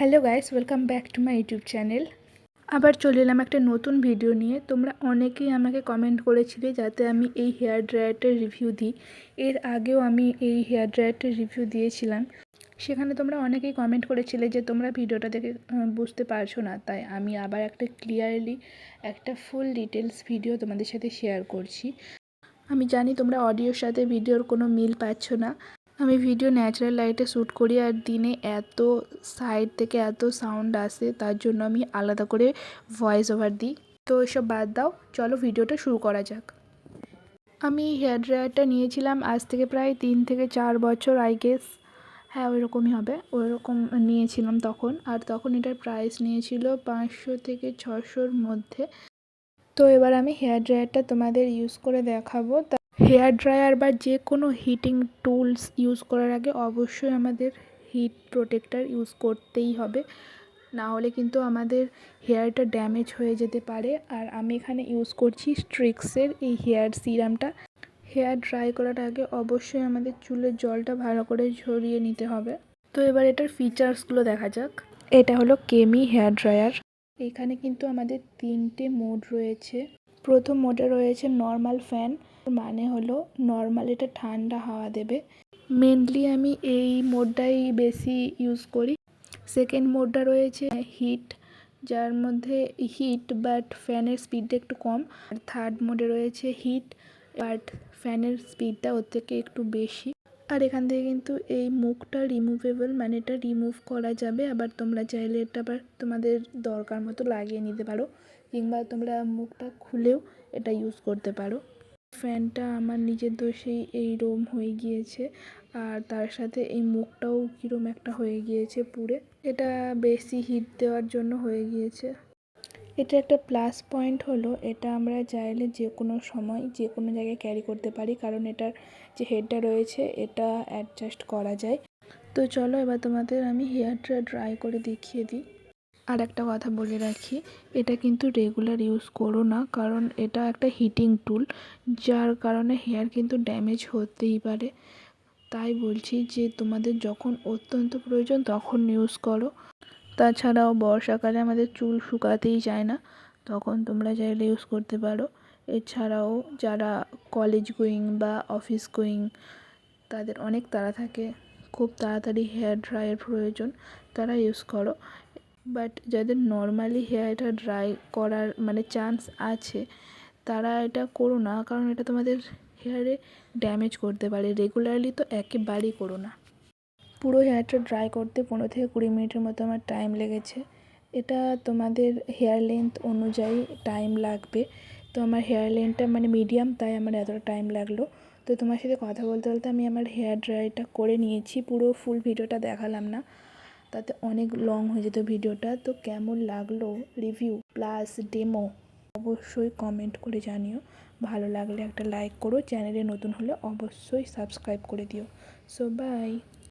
Hello guys, welcome back to my YouTube channel. আবার চলে এলাম একটা নতুন ভিডিও নিয়ে। তোমরা অনেকেই আমাকে কমেন্ট করেছিলে যাতে আমি এই হেয়ার ড্রায়ারটার রিভিউ দিই। এর আগেও আমি এই হেয়ার ড্রায়ারটার রিভিউ দিয়েছিলাম। সেখানে তোমরা অনেকেই কমেন্ট করেছিলে যে তোমরা ভিডিওটা দেখে বুঝতে পারছো না, তাই আমি আবার একটা ক্লিয়ারলি একটা ফুল ডিটেলস ভিডিও তোমাদের সাথে শেয়ার করছি। আমি জানি তোমরা অডিওর সাথে ভিডিওর কোনো মিল পাচ্ছ না। আমি ভিডিও ন্যাচারাল লাইটে শ্যুট করি, আর দিনে এত সাইড থেকে এত সাউন্ড আসে, তার জন্য আমি আলাদা করে ভয়েস ওভার দিই। তো এসব বাদ দাও, চলো ভিডিওটা শুরু করা যাক। আমি হেয়ার ড্রায়ারটা নিয়েছিলাম আজ থেকে প্রায় 3 থেকে 4 বছর, আই গেস। হ্যাঁ, ওইরকমই হবে, ওইরকম নিয়েছিলাম তখন। আর তখন এটার প্রাইস নিয়েছিল 500 থেকে 600-র মধ্যে। তো এবার আমি হেয়ার ড্রায়ারটা তোমাদের ইউজ করে দেখাবো। হেয়ার ড্রায়ার বা যে কোনো হিটিং টুলস ইউজ করার আগে অবশ্যই আমাদের হিট প্রোটেক্টর ইউজ করতেই হবে, না হলে কিন্তু আমাদের হেয়ারটা ড্যামেজ হয়ে যেতে পারে। আর আমি এখানে ইউজ করছি স্ট্রিক্সের এই হেয়ার সিরামটা। হেয়ার ড্রাই করার আগে অবশ্যই আমাদের চুলের জলটা ভালো করে ঝরিয়ে নিতে হবে। তো এবার এটার ফিচার্সগুলো দেখা যাক। এটা হলো কেমি হেয়ার ড্রায়ার। এখানে কিন্তু আমাদের 3টে মোড রয়েছে। প্রথম মোডে রয়েছে নর্মাল ফ্যান, মানে হলো নর্মাল এটা ঠান্ডা হাওয়া দেবে। মেনলি আমি এই মোডটাই বেশি ইউজ করি। সেকেন্ড মোডটা রয়েছে হিট, যার মধ্যে হিট বাট ফ্যানের স্পিডটা একটু কম। আর থার্ড মোডে রয়েছে হিট বাট ফ্যানের স্পিডটা ওর থেকে একটু বেশি। আর এখান থেকে কিন্তু এই মুখটা রিমুভেবল, মানে এটা রিমুভ করা যাবে। আবার তোমরা চাইলে এটা আবার তোমাদের দরকার মতো লাগিয়ে নিতে পারো, কিংবা তোমরা মুখটা খুলেও এটা ইউজ করতে পারো। ফ্যানটা আমার নিজের দোষেই এইরকম হয়ে গিয়েছে, আর তার সাথে এই মুখটাও কীরকম একটা হয়ে গিয়েছে পুড়ে। এটা বেশি হিট দেওয়ার জন্য হয়ে গিয়েছে। এটা একটা প্লাস পয়েন্ট হলো এটা আমরা চাইলে যে কোনো সময় যে কোনো জায়গায় ক্যারি করতে পারি, কারণ এটার যে হেডটা রয়েছে এটা অ্যাডজাস্ট করা যায়। তো চলো এবার তোমাদের আমি হেয়ারটা ড্রাই করে দেখিয়ে দিই। আর একটা কথা বলে রাখি, এটা কিন্তু রেগুলার ইউজ করো না, কারণ এটা একটা হিটিং টুল, যার কারণে হেয়ার কিন্তু ড্যামেজ হতেই পারে। তাই বলছি যে তোমাদের যখন অত্যন্ত প্রয়োজন তখন ইউজ করো। তাছাড়াও বর্ষাকালে আমাদের চুল শুকাতেই চায় না, তখন তোমরা চাইলে ইউজ করতে পারো। এছাড়াও যারা কলেজ গোয়িং বা অফিস গোয়িং, তাদের অনেক তাড়া থাকে, খুব তাড়াতাড়ি হেয়ার ড্রাইয়ের প্রয়োজন, তারা ইউজ করো। বাট যাদের নর্মালি হেয়ারটা ড্রাই করার মানে চান্স আছে, তারা এটা করো না, কারণ এটা তোমাদের হেয়ারে ড্যামেজ করতে পারে। রেগুলারলি তো একেবারেই করো না। পুরো হেয়ারটা ড্রাই করতে 15 থেকে 20 মিনিটের মতো আমার টাইম লেগেছে। এটা তোমাদের হেয়ার লেন্থ অনুযায়ী টাইম লাগবে। তো আমার হেয়ার লেন্থটা মানে মিডিয়াম, তাই আমার এতটা টাইম লাগলো। তো তোমার সাথে কথা বলতে বলতে আমি আমার হেয়ার ড্রাইটা করে নিয়েছি। পুরো ফুল ভিডিওটা দেখালাম না, তাতে অনেক লং হয়ে যেত ভিডিওটা। তো কেমন লাগলো রিভিউ প্লাস ডেমো অবশ্যই কমেন্ট করে জানিও। ভালো লাগলে একটা লাইক করো, চ্যানেলে নতুন হলে অবশ্যই সাবস্ক্রাইব করে দিও। So by.